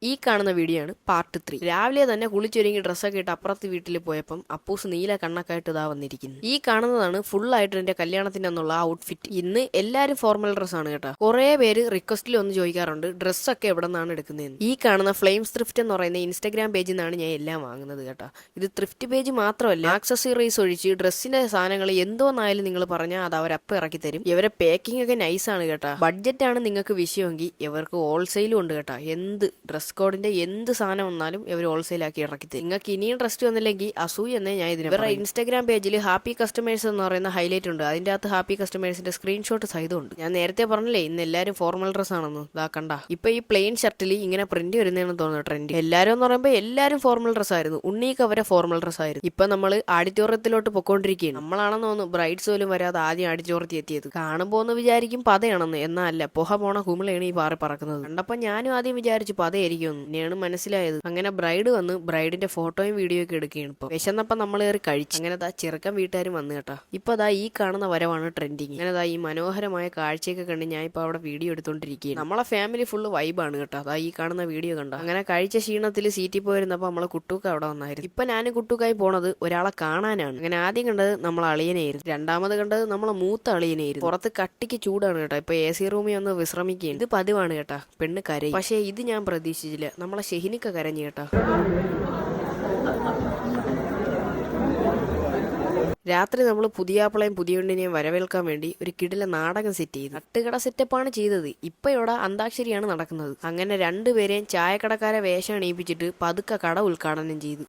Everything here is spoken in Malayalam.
ഈ കാണുന്ന വീഡിയോ ആണ് പാർട്ട് 3. രാവിലെ തന്നെ കുളിച്ചൊരുങ്ങി ഡ്രസ്സൊക്കെ ഇട്ട് അപ്പുറത്ത് വീട്ടിൽ പോയപ്പം അപ്പൂസ് നീല കണ്ണൊക്കെയായിട്ട് ഇതാ വന്നിരിക്കുന്നു. ഈ കാണുന്നതാണ് ഫുൾ ആയിട്ട് എന്റെ കല്യാണത്തിന്റെ എന്നുള്ള ഔട്ട്ഫിറ്റ്. ഇന്ന് എല്ലാരും ഫോർമൽ ഡ്രസ്സാണ് കേട്ടോ. കുറെ പേര് റിക്വസ്റ്റിൽ ഒന്ന് ചോദിക്കാറുണ്ട് ഡ്രസ്സൊക്കെ എവിടെ നിന്നാണ് എടുക്കുന്നതെന്ന്. ഈ കാണുന്ന ഫ്ലെയിംസ് ത്രിഫ്റ്റ് എന്ന് പറയുന്ന ഇൻസ്റ്റാഗ്രാം പേജിൽ നിന്നാണ് ഞാൻ എല്ലാം വാങ്ങുന്നത് കേട്ടോ. ഇത് ത്രിഫ്റ്റ് പേജ് മാത്രമല്ല, ആക്സസറീസ് ഒഴിച്ച് ഡ്രസ്സിന്റെ സാധനങ്ങൾ എന്തോന്നായാലും നിങ്ങൾ പറഞ്ഞാൽ അത് അവരപ്പം ഇറക്കി തരും. ഇവരെ പാക്കിംഗ് ഒക്കെ നൈസാണ് കേട്ടോ. ബഡ്ജറ്റ് ആണ് നിങ്ങൾക്ക് വിഷയമെങ്കിൽ ഇവർക്ക് ഹോൾസെയിലും ഉണ്ട് കേട്ടോ. എന്ത് ഡ്രസ് കോഡിന്റെ എന്ത് സാധനം വന്നാലും ഇവർ ഹോൾസെയിലാക്കി ഇറക്കി തരും. നിങ്ങൾക്ക് ഇനിയും ട്രസ്റ്റ് വന്നില്ലെങ്കിൽ അസൂയ എന്നേ ഞാൻ ഇതിന്. ഇവരുടെ ഇൻസ്റ്റാഗ്രാം പേജിൽ ഹാപ്പി കസ്റ്റമേഴ്സ് എന്ന് പറയുന്ന ഹൈലൈറ്റ് ഉണ്ട്. അതിന്റെ അകത്ത് ഹാപ്പി കസ്റ്റമേഴ്സിന്റെ സ്ക്രീൻഷോട്ട് സഹിതമുണ്ട്. ഞാൻ നേരത്തെ പറഞ്ഞില്ലേ ഇന്ന് എല്ലാവരും ഫോർമൽ ഡ്രസ് ആണെന്ന്. ഇതാ കണ്ട ഇപ്പൊ ഈ പ്ലെയിൻ ഷർട്ടിൽ ഇങ്ങനെ പ്രിന്റ് വരുന്നതെന്ന് തോന്നുന്നു ട്രെൻഡ്. എല്ലാരും എന്ന് പറയുമ്പോൾ എല്ലാരും ഫോർമൽ ഡ്രസ് ആയിരുന്നു. ഉണ്ണിക്ക് അവരെ ഫോർമൽ ഡ്രസ് ആയിരുന്നു. ഇപ്പൊ നമ്മൾ ആഡിറ്റോറിയത്തിലോട്ട് പൊക്കോണ്ടിരിക്കുകയാണ്. നമ്മളാണെന്ന് തോന്നുന്നു ബ്രൈഡ്സ് പോലും വരാതെ ആദ്യം ആഡിറ്റോറിയത്തിൽ എത്തിയത്. കാണുമ്പോൾ ഒന്ന് വിചാരിക്കും പതയാണെന്ന്, എന്നല്ല പുഹ പോണ കുമിളയാണ് ഈ പാറി പറക്കുന്നത്. കണ്ടപ്പോ ഞാനും ആദ്യം വിചാരിച്ചു പതയായിരിക്കും. പിന്നെയാണ് മനസ്സിലായത്. അങ്ങനെ ബ്രൈഡ് വന്ന് ബ്രൈഡിന്റെ ഫോട്ടോയും വീഡിയോ ഒക്കെ എടുക്കുകയാണ്. ഇപ്പൊ വിശന്നപ്പം നമ്മൾ കയറി കഴിച്ചു. അങ്ങനെ ദാ ചെറുക്കൻ വീട്ടുകാരും വന്നു കേട്ടോ. ഇപ്പൊ ദാ ഈ കാണുന്ന വരവാണ് ട്രെൻഡിങ്. അങ്ങനെ ദാ ഈ മനോഹരമായ കാഴ്ചയൊക്കെ കണ്ട് ഞാൻ ഇപ്പൊ അവിടെ വീഡിയോ എടുത്തോണ്ടിരിക്കുകയാണ്. നമ്മളെ ഫാമിലി ഫുള്ള് വൈബാണ് കേട്ടോ. അതാ ഈ കാണുന്ന വീഡിയോ കണ്ട. അങ്ങനെ കഴിച്ച ക്ഷീണത്തിൽ സീറ്റിൽ പോയിരുന്നപ്പോ നമ്മളെ കുട്ടൂക്ക അവിടെ വന്നായിരുന്നു. ഇപ്പൊ ഞാൻ കുട്ടൂക്കായി പോണത് ഒരാളെ കാണാനാണ്. അങ്ങനെ ആദ്യം കണ്ടത് നമ്മളെ അളിയനായിരുന്നു. രണ്ടാമത് കണ്ടത് നമ്മളെ മൂത്ത അളിയനായിരുന്നു. പുറത്ത് കട്ടിക്ക് ചൂടാണ് കേട്ടോ. ഇപ്പൊ AC റൂമിൽ ഒന്ന് വിശ്രമിക്കുകയാണ്. ഇത് പതിവാണ് കേട്ടോ, പെണ്ണ് കരയും. പക്ഷെ ഇത് ഞാൻ പ്രതീക്ഷിച്ചില്ല. നമ്മളെ ഷെഹിനിക്ക കരഞ്ഞു കേട്ടോ. രാത്രി നമ്മൾ പുതിയാപ്പിളയും പുതിയണ്ണിനെയും വരവേൽക്കാൻ വേണ്ടി ഒരു കിടില നാടകം സെറ്റ് ചെയ്തു. തട്ടുകട സെറ്റപ്പാണ് ചെയ്തത്. ഇപ്പൊ ഇവിടെ അന്താക്ഷരിയാണ് നടക്കുന്നത്. അങ്ങനെ രണ്ടുപേരെയും ചായക്കടക്കാരെ വേഷം അണിയിപ്പിച്ചിട്ട് പതുക്കെ കട ഉദ്ഘാടനം ചെയ്തു.